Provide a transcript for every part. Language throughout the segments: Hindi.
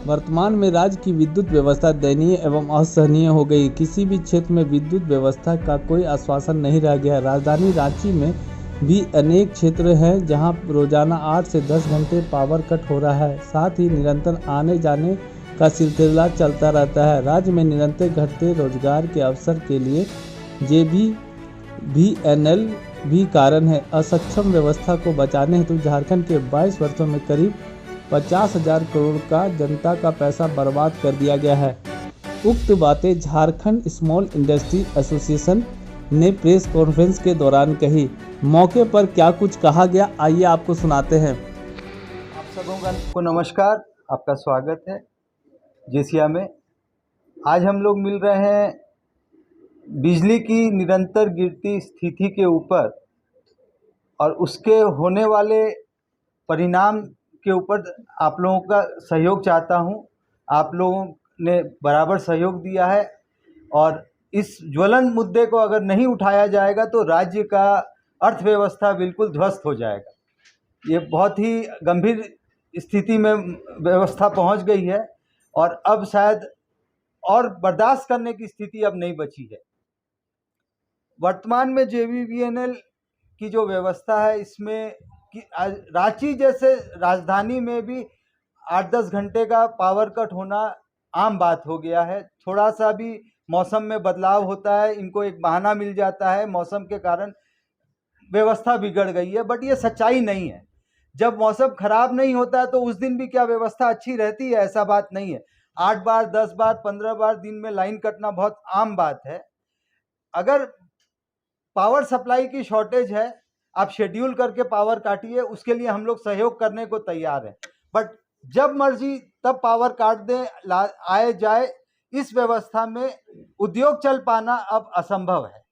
वर्तमान में राज्य की विद्युत व्यवस्था दयनीय एवं असहनीय हो गई। किसी भी क्षेत्र में विद्युत व्यवस्था का कोई आश्वासन नहीं रह गया। राजधानी रांची में भी अनेक क्षेत्र हैं जहां रोजाना 8 से 10 घंटे पावर कट हो रहा है। साथ ही निरंतर आने जाने का सिलसिला चलता रहता है। राज्य में निरंतर घटते रोजगार के अवसर के लिए JBVNL भी कारण है। असक्षम व्यवस्था को बचाने हेतु झारखंड के 22 वर्षों में करीब 50,000 करोड़ का जनता का पैसा बर्बाद कर दिया गया है। उक्त बातें झारखंड स्मॉल इंडस्ट्री एसोसिएशन ने प्रेस कॉन्फ्रेंस के दौरान कही। मौके पर क्या कुछ कहा गया, आइए आपको सुनाते हैं। आप सबों को नमस्कार, आपका स्वागत है जेसिया में। आज हम लोग मिल रहे हैं बिजली की निरंतर गिरती स्थिति के ऊपर और उसके होने वाले परिणाम के ऊपर आप लोगों का सहयोग चाहता हूं। आप लोगों ने बराबर सहयोग दिया है और इस ज्वलन मुद्दे को अगर नहीं उठाया जाएगा तो राज्य का अर्थव्यवस्था बिल्कुल ध्वस्त हो जाएगा। ये बहुत ही गंभीर स्थिति में व्यवस्था पहुंच गई है और अब शायद और बर्दाश्त करने की स्थिति अब नहीं बची है। वर्तमान में JBVNL की जो व्यवस्था है इसमें रांची जैसे राजधानी में भी 8-10 घंटे का पावर कट होना आम बात हो गया है। थोड़ा सा भी मौसम में बदलाव होता है, इनको एक बहाना मिल जाता है, मौसम के कारण व्यवस्था बिगड़ गई है। बट ये सच्चाई नहीं है। जब मौसम खराब नहीं होता है तो उस दिन भी क्या व्यवस्था अच्छी रहती है? ऐसा बात नहीं है। 8 बार, 10 बार, 15 बार दिन में लाइन कटना बहुत आम बात है। अगर पावर सप्लाई की शॉर्टेज है, आप शेड्यूल करके पावर काटिए, उसके लिए हम लोग सहयोग करने को तैयार हैं। बट जब मर्जी तब पावर काट दें, आए जाए, इस व्यवस्था में उद्योग चल पाना अब असंभव है।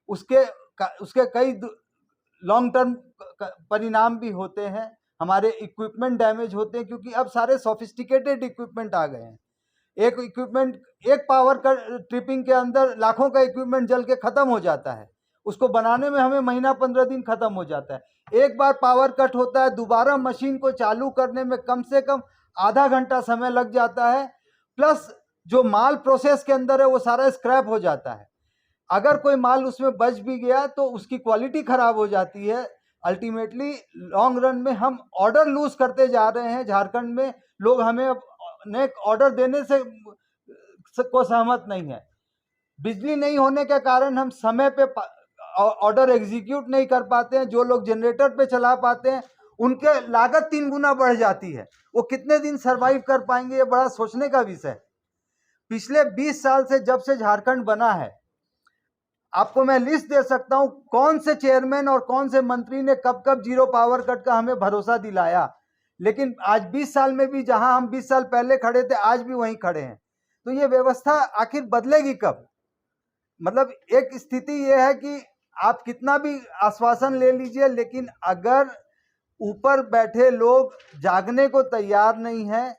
उसके कई लॉन्ग टर्म परिणाम भी होते हैं। हमारे इक्विपमेंट डैमेज होते हैं क्योंकि अब सारे सोफिस्टिकेटेड इक्विपमेंट आ गए हैं। एक पावर ट्रिपिंग के अंदर लाखों का इक्विपमेंट जल के खत्म हो जाता है। उसको बनाने में हमें महीना 15 दिन खत्म हो जाता है। एक बार पावर कट होता है, दोबारा मशीन को चालू करने में कम से कम आधा घंटा समय लग जाता है। प्लस जो माल प्रोसेस के अंदर है वो सारा स्क्रैप हो जाता है। अगर कोई माल उसमें बच भी गया तो उसकी क्वालिटी खराब हो जाती है। अल्टीमेटली लॉन्ग रन में हम ऑर्डर लूज करते जा रहे हैं। झारखंड में लोग हमें ऑर्डर देने से को सहमत नहीं है। बिजली नहीं होने के कारण हम समय पे ऑर्डर एग्जीक्यूट नहीं कर पाते हैं। जो लोग जनरेटर पे चला पाते हैं उनके लागत 3 गुना बढ़ जाती है। वो कितने दिन सरवाइव कर पाएंगे, ये बड़ा सोचने का विषय है। पिछले 20 साल से जब से झारखंड बना है, आपको मैं लिस्ट दे सकता हूं कौन से चेयरमैन और कौन से मंत्री ने कब कब जीरो पावर कट का हमें भरोसा दिलाया। लेकिन आज 20 साल में भी जहां हम 20 साल पहले खड़े थे आज भी वहीं खड़े हैं। तो ये व्यवस्था आखिर बदलेगी कब? मतलब एक स्थिति ये है कि आप कितना भी आश्वासन ले लीजिए, लेकिन अगर ऊपर बैठे लोग जागने को तैयार नहीं है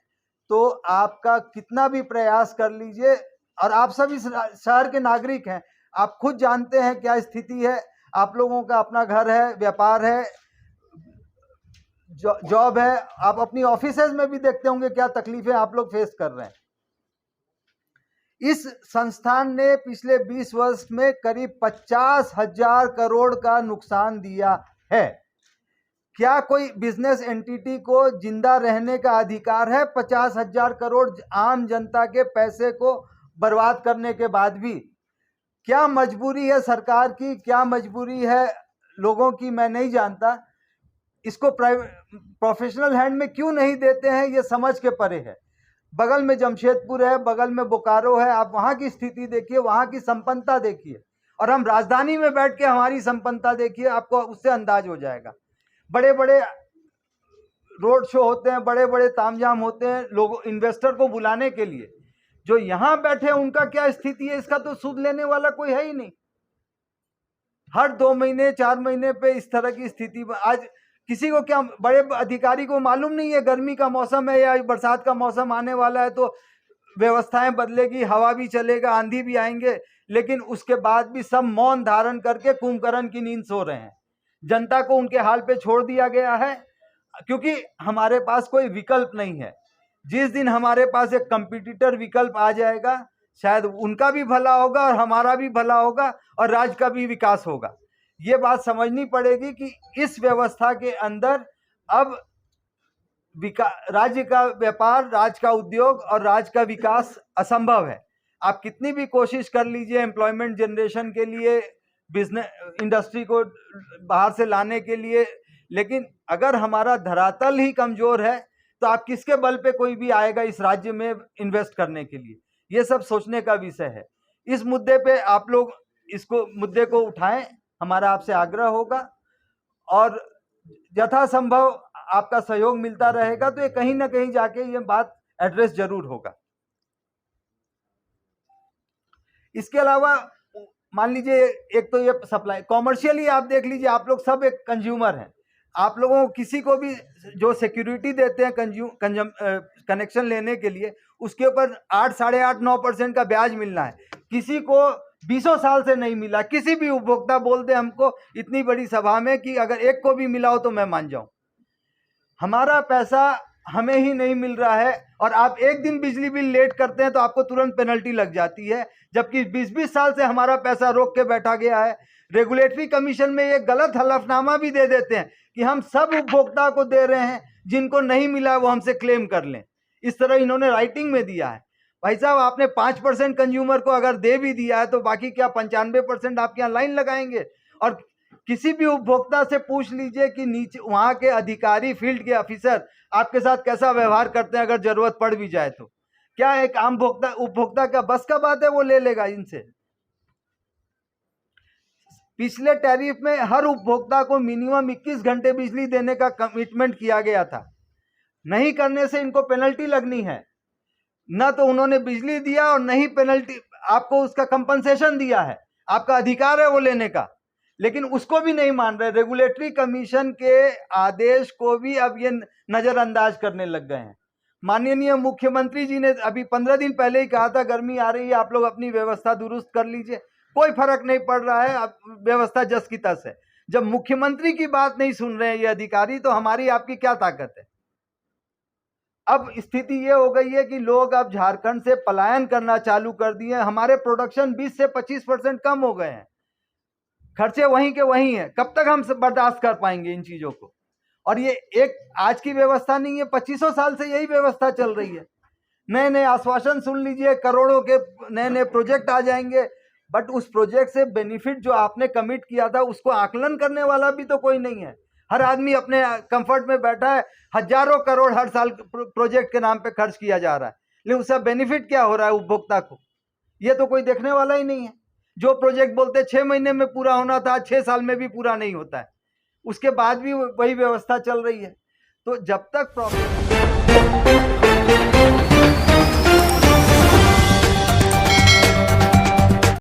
तो आपका कितना भी प्रयास कर लीजिए। और आप सभी शहर के नागरिक हैं, आप खुद जानते हैं क्या स्थिति है। आप लोगों का अपना घर है, व्यापार है, जॉब है। आप अपनी ऑफिसेज में भी देखते होंगे क्या तकलीफें आप लोग फेस कर रहे हैं। इस संस्थान ने पिछले 20 वर्ष में करीब 50,000 करोड़ का नुकसान दिया है। क्या कोई बिजनेस एंटिटी को जिंदा रहने का अधिकार है 50,000 करोड़ आम जनता के पैसे को बर्बाद करने के बाद भी? क्या मजबूरी है सरकार की, क्या मजबूरी है लोगों की, मैं नहीं जानता। इसको प्रोफेशनल हैंड में क्यों नहीं देते हैं, ये समझ के परे है। बगल में जमशेदपुर है, बगल में बोकारो है, आप वहां की स्थिति देखिए, वहां की संपन्नता देखिए, और हम राजधानी में बैठ के हमारी संपन्नता देखिए, आपको उससे अंदाज हो जाएगा। बड़े बड़े रोड शो होते हैं, बड़े बड़े तामझाम होते हैं लोगों इन्वेस्टर को बुलाने के लिए। जो यहां बैठे उनका क्या स्थिति है, इसका तो सूद लेने वाला कोई है ही नहीं। हर 2 महीने 4 महीने पे इस तरह की स्थिति। आज किसी को क्या, बड़े अधिकारी को मालूम नहीं है गर्मी का मौसम है या बरसात का मौसम आने वाला है तो व्यवस्थाएं बदलेगी, हवा भी चलेगा, आंधी भी आएंगे, लेकिन उसके बाद भी सब मौन धारण करके कुंभकर्ण की नींद सो रहे हैं। जनता को उनके हाल पे छोड़ दिया गया है क्योंकि हमारे पास कोई विकल्प नहीं है। जिस दिन हमारे पास एक कंपटीटर विकल्प आ जाएगा, शायद उनका भी भला होगा और हमारा भी भला होगा और राज्य का भी विकास होगा। ये बात समझनी पड़ेगी कि इस व्यवस्था के अंदर अब राज्य का व्यापार, राज्य का उद्योग और राज्य का विकास असंभव है। आप कितनी भी कोशिश कर लीजिए एम्प्लॉयमेंट जनरेशन के लिए, बिजनेस इंडस्ट्री को बाहर से लाने के लिए, लेकिन अगर हमारा धरातल ही कमजोर है तो आप किसके बल पे कोई भी आएगा इस राज्य में इन्वेस्ट करने के लिए? ये सब सोचने का विषय है। इस मुद्दे पे आप लोग मुद्दे को उठाएं, हमारा आपसे आग्रह होगा और यथासंभव आपका सहयोग मिलता रहेगा तो ये कहीं ना कहीं जाके ये बात एड्रेस जरूर होगा। इसके अलावा मान लीजिए एक तो ये सप्लाई, कॉमर्शियली आप देख लीजिए, आप लोग सब एक कंज्यूमर हैं। आप लोगों को किसी को भी जो सिक्योरिटी देते हैं कनेक्शन लेने के लिए, उसके ऊपर 8, 8.5, 9% का ब्याज मिलना है। किसी को 20 साल से नहीं मिला। किसी भी उपभोक्ता बोल दे हमको इतनी बड़ी सभा में कि अगर एक को भी मिला हो तो मैं मान जाऊं। हमारा पैसा हमें ही नहीं मिल रहा है और आप एक दिन बिजली बिल लेट करते हैं तो आपको तुरंत पेनल्टी लग जाती है, जबकि 20-20 साल से हमारा पैसा रोक के बैठा गया है। रेगुलेटरी कमीशन में ये गलत हलफनामा भी दे देते हैं कि हम सब उपभोक्ता को दे रहे हैं, जिनको नहीं मिला वो हमसे क्लेम कर लें। इस तरह इन्होंने राइटिंग में दिया है। भाई साहब, आपने 5% कंज्यूमर को अगर दे भी दिया है तो बाकी क्या 95% आपके यहाँ लाइन लगाएंगे? और किसी भी उपभोक्ता से पूछ लीजिए कि नीचे वहां के अधिकारी, फील्ड के ऑफिसर आपके साथ कैसा व्यवहार करते हैं। अगर जरूरत पड़ भी जाए तो क्या एक आम उपभोक्ता का बस का बात है वो ले लेगा इनसे? पिछले टैरिफ में हर उपभोक्ता को मिनिमम 21 घंटे बिजली देने का कमिटमेंट किया गया था। नहीं करने से इनको पेनल्टी लगनी है। ना तो उन्होंने बिजली दिया और नहीं पेनल्टी, आपको उसका कंपनसेशन दिया है, आपका अधिकार है वो लेने का, लेकिन उसको भी नहीं मान रहे। रेगुलेटरी कमीशन के आदेश को भी अब ये नजरअंदाज करने लग गए हैं। माननीय मुख्यमंत्री जी ने अभी 15 दिन पहले ही कहा था गर्मी आ रही है, आप लोग अपनी व्यवस्था दुरुस्त कर लीजिए, कोई फर्क नहीं पड़ रहा है, व्यवस्था जस की तस है। जब मुख्यमंत्री की बात नहीं सुन रहे हैं ये अधिकारी, तो हमारी आपकी क्या ताकत है? अब स्थिति ये हो गई है कि लोग अब झारखंड से पलायन करना चालू कर दिए। हमारे प्रोडक्शन 20 से 25% कम हो गए हैं, खर्चे वहीं के वहीं हैं। कब तक हम बर्दाश्त कर पाएंगे इन चीजों को? और ये एक आज की व्यवस्था नहीं है, 2500 साल से यही व्यवस्था चल रही है। नए नए आश्वासन सुन लीजिए, करोड़ों के नए नए प्रोजेक्ट आ जाएंगे, बट उस प्रोजेक्ट से बेनिफिट जो आपने कमिट किया था उसको आकलन करने वाला भी तो कोई नहीं है। हर आदमी अपने कंफर्ट में बैठा है। हजारों करोड़ हर साल प्रोजेक्ट के नाम पे खर्च किया जा रहा है, लेकिन उसका बेनिफिट क्या हो रहा है उपभोक्ता को? ये तो कोई देखने वाला ही नहीं है। जो प्रोजेक्ट बोलते 6 महीने में पूरा होना था, 6 साल में भी पूरा नहीं होता है, उसके बाद भी वही व्यवस्था चल रही है। तो जब तक प्रॉब्लम